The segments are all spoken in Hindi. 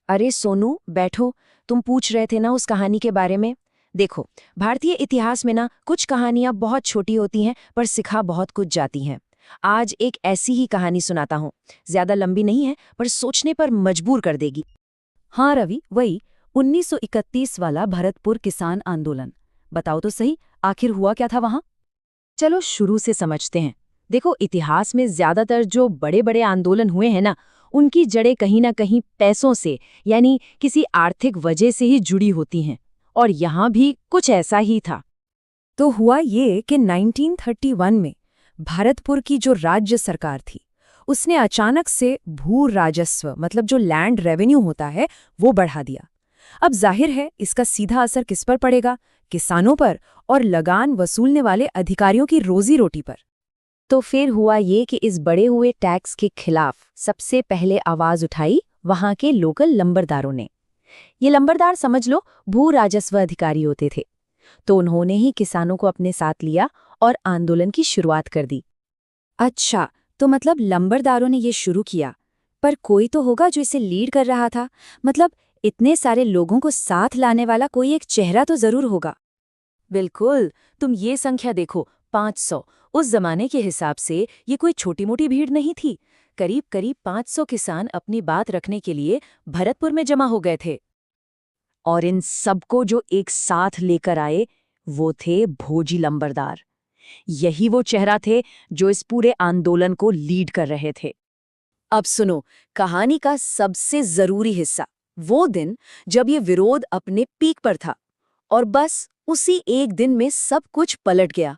अरे सोनू, बैठो। तुम पूछ रहे थे ना उस कहानी के बारे में। देखो, भारतीय इतिहास में ना कुछ कहानियां बहुत छोटी होती हैं पर सिखा बहुत कुछ जाती हैं। आज एक ऐसी ही कहानी सुनाता हूँ। ज्यादा लंबी नहीं है पर सोचने पर मजबूर कर देगी। हाँ रवि, वही 1931 वाला भरतपुर किसान आंदोलन। बताओ तो सही, आखिर हुआ क्या था वहां? चलो शुरू से समझते हैं। देखो, इतिहास में ज्यादातर जो बड़े बड़े आंदोलन हुए हैं ना, उनकी जड़ें कहीं ना कहीं पैसों से, यानी किसी आर्थिक वजह से ही जुड़ी होती हैं। और यहाँ भी कुछ ऐसा ही था। तो हुआ ये कि 1931 में भरतपुर की जो राज्य सरकार थी, उसने अचानक से भू राजस्व मतलब जो लैंड रेवेन्यू होता है वो बढ़ा दिया। अब जाहिर है इसका सीधा असर किस पर पड़ेगा? किसानों पर और लगान वसूलने वाले अधिकारियों की रोजी रोटी पर। तो फिर हुआ ये कि इस बड़े हुए टैक्स के खिलाफ सबसे पहले आवाज उठाई वहां के लोकल लंबरदारों ने। ये लंबरदार समझ लो भू राजस्व अधिकारी होते थे। तो उन्होंने ही किसानों को अपने साथ लिया और आंदोलन की शुरुआत कर दी। अच्छा, तो मतलब लंबरदारों ने ये शुरू किया, पर कोई तो होगा जो इसे लीड कर रहा था। मतलब इतने सारे लोगों को साथ लाने वाला कोई एक चेहरा तो जरूर होगा। बिल्कुल। तुम ये संख्या देखो, 500। उस जमाने के हिसाब से ये कोई छोटी मोटी भीड़ नहीं थी। करीब करीब 500 किसान अपनी बात रखने के लिए भरतपुर में जमा हो गए थे। और इन सबको जो एक साथ लेकर आए वो थे भोजी लंबरदार। यही वो चेहरा थे जो इस पूरे आंदोलन को लीड कर रहे थे। अब सुनो कहानी का सबसे जरूरी हिस्सा, वो दिन जब ये विरोध अपने पीक पर था और बस उसी एक दिन में सब कुछ पलट गया।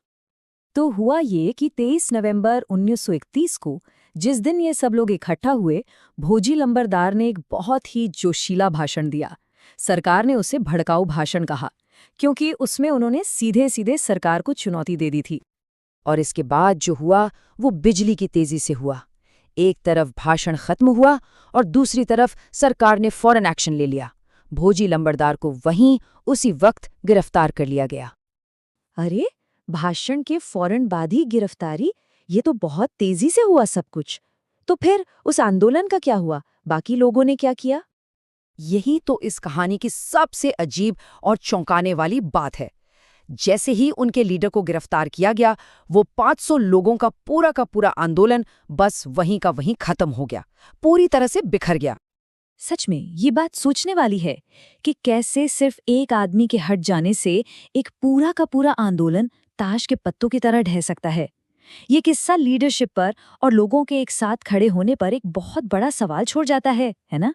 तो हुआ ये कि 23 नवंबर 1931 को, जिस दिन ये सब लोग इकट्ठा हुए, भोजी लंबरदार ने एक बहुत ही जोशीला भाषण दिया। सरकार ने उसे भड़काऊ भाषण कहा, क्योंकि उसमें उन्होंने सीधे सीधे सरकार को चुनौती दे दी थी। और इसके बाद जो हुआ वो बिजली की तेजी से हुआ। एक तरफ भाषण खत्म हुआ और दूसरी तरफ सरकार ने फौरन एक्शन ले लिया। भोजी लंबरदार को वहीं उसी वक्त गिरफ्तार कर लिया गया। अरे, भाषण के फौरन बाद ही गिरफ्तारी? ये तो बहुत तेजी से हुआ सब कुछ। तो फिर उस आंदोलन का क्या हुआ? बाकी लोगों ने क्या किया? यही तो इस कहानी की सबसे अजीब और चौंकाने वाली बात है। जैसे ही उनके लीडर को गिरफ्तार किया गया, वो 500 लोगों का पूरा आंदोलन बस वहीं का वहीं खत्म हो गया, पूरी तरह से बिखर गया। सच में ये बात सोचने वाली है कि कैसे सिर्फ एक आदमी के हट जाने से एक पूरा का पूरा आंदोलन ताश के पत्तों की तरह ढह सकता है। ये किस्सा लीडरशिप पर और लोगों के एक साथ खड़े होने पर एक बहुत बड़ा सवाल छोड़ जाता है ना?